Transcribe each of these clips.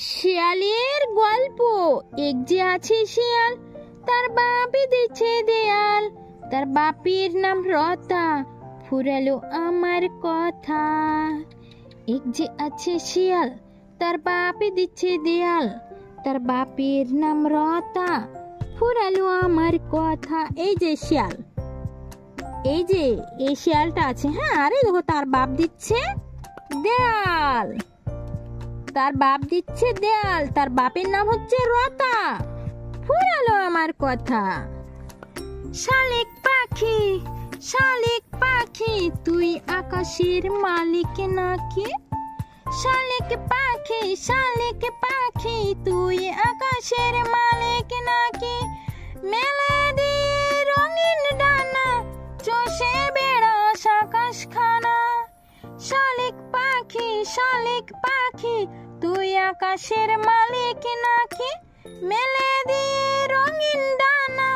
শিয়ালের গল্প। এক যে আছে শিয়াল, তার বাপে দিচ্ছে দেয়াল। তার বাপের নাম রতা, ফুরালো আমার কথা। এক যে আছে শিয়াল, তার বাপে দিচ্ছে দেয়াল। তার বাপের নাম রতা, ফুরালো আমার কথা। এই যে শিয়াল, এই যে এই শিয়ালটা আছে, হ্যাঁ, আরে দেখো তার বাপ দিচ্ছে দেয়াল। তার বাপ দিচ্ছে দেয়াল, তার বাপের নাম হচ্ছে রতা, ফুরালো আমার কথা। শালিক পাখি, শালিক পাখি, তুই আকাশের মালিক নাকি? শালিক পাখি, শালিক পাখি, তুই আকাশের মালিক নাকি? মেলে দিয়ে রঙিন ডানা, চষে বেড়াস আকাশখানা। শালিক পাখি, শালিক পাখি, তুই আকাশের মালিক নাকি? মেলে দিয়ে রঙিন ডানা,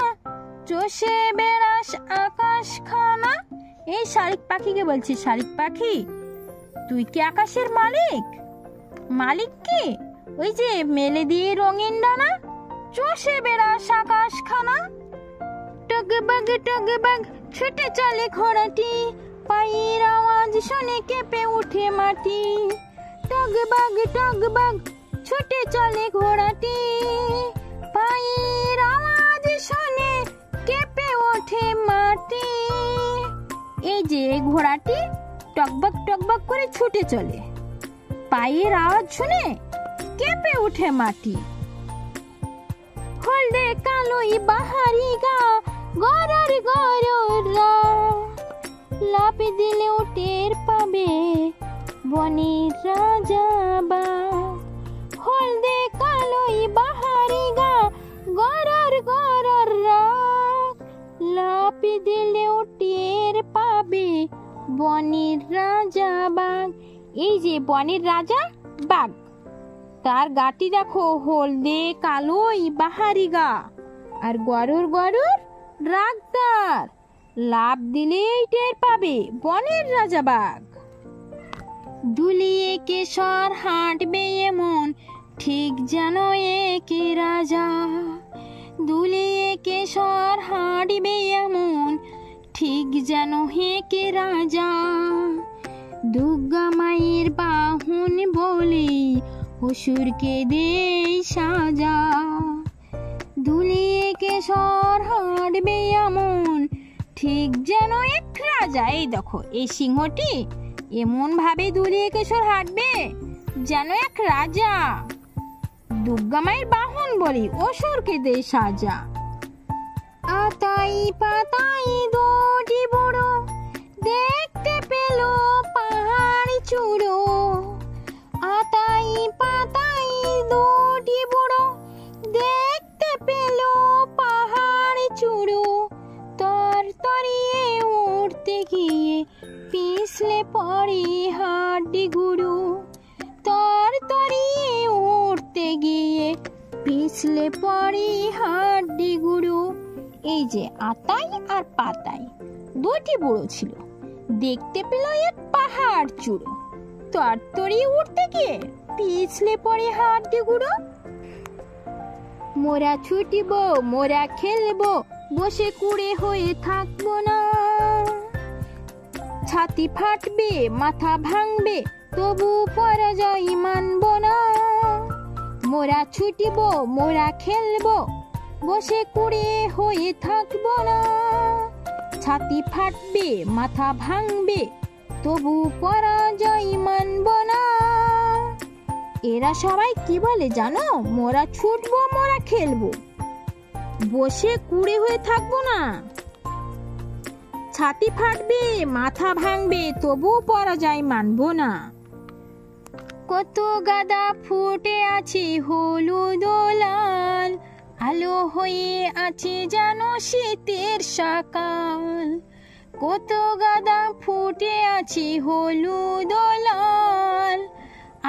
চষে বেড়াস আকাশখানা। এই শালিক পাখিকে বলছি, শালিক পাখি তুই কি আকাশের মালিক? মালিক কি? ওই যে মেলে দিয়ে রঙিন ডানা, চষে বেড়াস আকাশখানা। টগবগ টগবগ ছুটে চলে ঘোড়াটি, পায়ের আওয়াজ শুনে কেঁপে ওঠে মাটি। টগবগ টগবগ ছুটে চলে ঘোড়াটি, পায়ের আওয়াজ শুনে কেঁপে ওঠে মাটি। এই যে ঘোড়াটি টগবগ টগবগ করে ছুটে চলে, পায়ের আওয়াজ শুনে কেঁপে ওঠে মাটি। হলদে কালোই বাহারি গা, গরর গররা, লাফ দিলেও টের পাবে বনের রাজা বা। হলদে কালোই বাহারি গা, গরর গররা, লাফ দিলেও টের পাবে বনের রাজা বাঘ। এই যে বনের রাজা বাঘ, তার গাটি দেখো হলদে কালোই বাহারি গা, আর গরুর গরুর রাগদার, লাভ দিলেই টের পাবে বনের রাজা বাঘ। দুলিয়ে কেশর হাঁটবে এমন, ঠিক যেন একে রাজা। দুলিয়ে কেশর হাঁটবে এমন, ঠিক যেন হেকে রাজা। দুর্গা মায়ের বাহন বলে অসুরকে দেই সাজা। দুলিয়ে কেশর হাঁটবে এমন, ঠিক যেন এক রাজা। এই দেখো এই সিংহটি এমন ভাবে দুলিয়ে কেশর হাঁটবে যেন এক রাজা। দুর্গা মায়ের বাহন বলি অসুরকে দেই সাজা। আতাই পাতাই দুটি বুড়ো, দেখতে পেল পাহাড় চূড়ো। আতাই পাতাই দুটি বুড়ো, দেখতে পেল পাহাড় চূড়ো। তর তরিয়ে উঠতে গিয়ে পিছলে পড়ে হাড্ডি গুঁড়ো। তর তরিয়ে উঠতে গিয়ে পিছলে পড়ে হাড্ডি গুঁড়ো। এই যে আতাই আর পাতাই দুটি বুড়ো ছিল, দেখতে পেল এক পাহাড় চূড়ো। তরতরিয়ে উঠতে গিয়ে পিছলে পড়ে হাড্ডি গুঁড়ো। মোরা ছুটিব, মোরা খেলবো, বসে কুড়ে হয়ে থাকবো না। ছাতি ফাটবে, মাথা ভাঙবে, তবু পরাজয় মানব না। মোরা ছুটিব, মোরা খেলবো, বসে কুড়ে হয়ে থাকবো না। ছাতি ফাটবে, মাথা ভাঙবে, তবু পরাজয় মানব না। এরা সবাই কি বলে জানো? মোরা ছুটবো, মোরা খেলবো, বসে কুড়ে হয়ে থাকবো না। ছাতি ফাটবে, মাথা ভাঙবে, তবু পরাজয় মানব না। কত গাদা ফুটে আছে হলুদ ও লাল, আলো হয়ে আছে যেন শীতের সকাল। কত গাদা ফুটে আছে হলুদ ও লাল,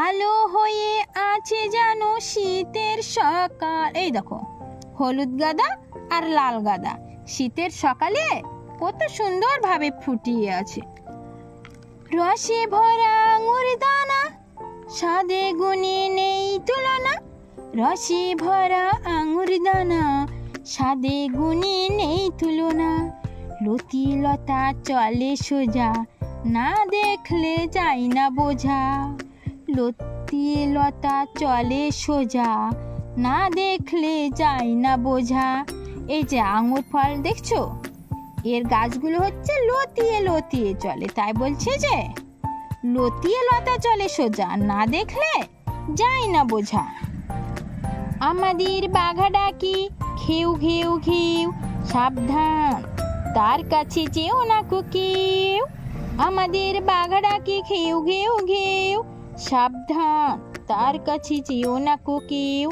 আলো হয়ে আছে যেন শীতের সকাল। এই দেখো হলুদ গাদা আর লাল গাদা শীতের সকালে কত সুন্দর ভাবে ফুটিয়ে আছে। রসে ভরা আঙুর দানা, স্বাদে গুণে নেই তুলনা। রসে ভরা আঙুর দানা, স্বাদে গুণে নেই তুলনা। লতি লতা চলে সোজা, না দেখলে যায় না বোঝা। লতি লতা চলে সোজা, না দেখলে যায় না বোঝা। এই যে আঙুর ফল দেখছো, এর গাছগুলো হচ্ছে লতিয়ে লতিয়ে চলে, তাই বলছে যে লতিয়ে লতা চলে সোজা, না দেখলে যায় না বোঝা। আমাদের বাঘা ডাকি ঘেউ ঘেউ ঘেউ, সাবধান তার কাছে যেও না কো কেউ। আমাদের বাঘা ডাকি ঘেউ ঘেউ ঘেউ, সাবধান তার কাছে যেও না কো কেউ।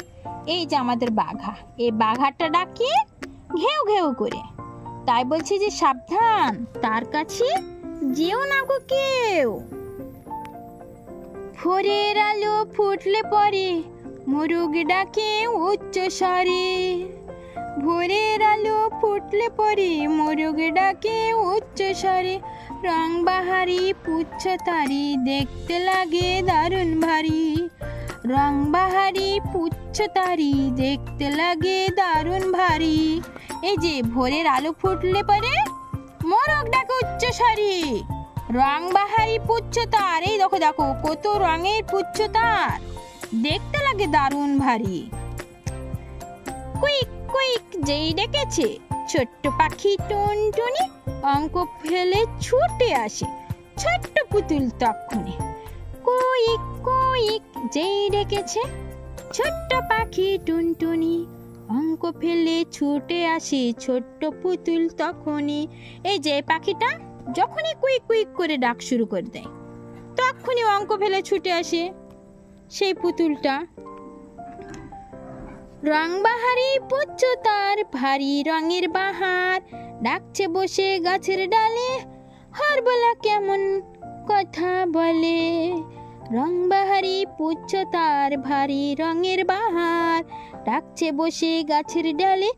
এই যে আমাদের বাঘা, এই বাঘাটা ডাকে ঘেউ ঘেউ করে, তাই বলছে যে সাবধান তার কাছে যেও না গো কেউ। ভোরের আলো ফুটলে পরে মোরগ ডাকে উচ্চ স্বরে। ভোরের আলো ফুটলে পরে মোরগ ডাকে উচ্চ স্বরে। রং বাহারি পুচ্ছ তারি, দেখতে লাগে দারুণ ভারী। রং বাহারি পুচ্ছ তারি, দেখতে লাগে দারুণ ভারী। এই যে ভোরের আলো ফুটলে পরে মোরগ ডাকে উচ্চ স্বরে। রং বাহারি পুচ্ছ তার, এই দেখো দেখো কত রঙের পুচ্ছ তার, দেখতে লাগে দারুণ ভারী। কুইক কুইক যেই ডেকেছে, ছোট্ট পাখি টুনটুনি অঙ্ক ফেলে ছুটে আসে ছোট্ট পুতুল তক্ষণে। কুইক কুইক যেই ডেকেছে, ছোট্ট পাখি টুনটুনি অঙ্ক ফেলে ছুটে আসে ছোট্ট পুতুল তখনই। এই যে পাখিটা যখনই কুইক কুইক করে ডাক শুরু করে দেয়, তখনই অঙ্ক ফেলে ছুটে আসে সেই পুতুলটা। রং বাহারি পুচ্ছ তার, ভারী রঙের বাহার, ডাকছে বসে গাছের ডালে, হরবোলা কেমন কথা বলে। রং বাহারি পুচ্ছ তার, ভারী রঙের বাহার, ডাকছে বসে গাছের ডালে,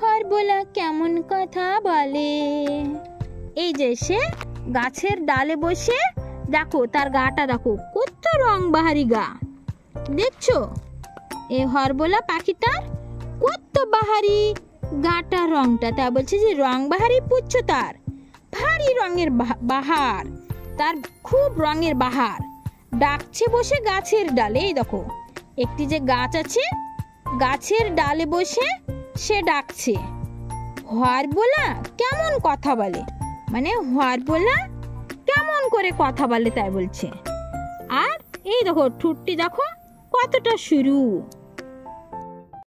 হরবোলা কেমন কথা বলে। এই যে সে গাছের ডালে বসে, দেখো তার গাটা দেখো কত রং বাহারি গা, দেখছো এই হরবোলা পাখিটার কত বাহারি গাটা রংটা, তা বলছে যে রং বাহারি পুচ্ছ তার, ভারী রঙের বাহার, তার খুব রঙের বাহার, ডাকছে বসে গাছের ডালে। এই দেখো একটি যে গাছ আছে, গাছের ডালে বসে সে ডাকছে হরবোলা কেমন কথা বলে, মানে হরবোলা কেমন করে কথা বলে তাই বলছে। আর এই দেখো ঠোঁটটি দেখো কতটা সরু।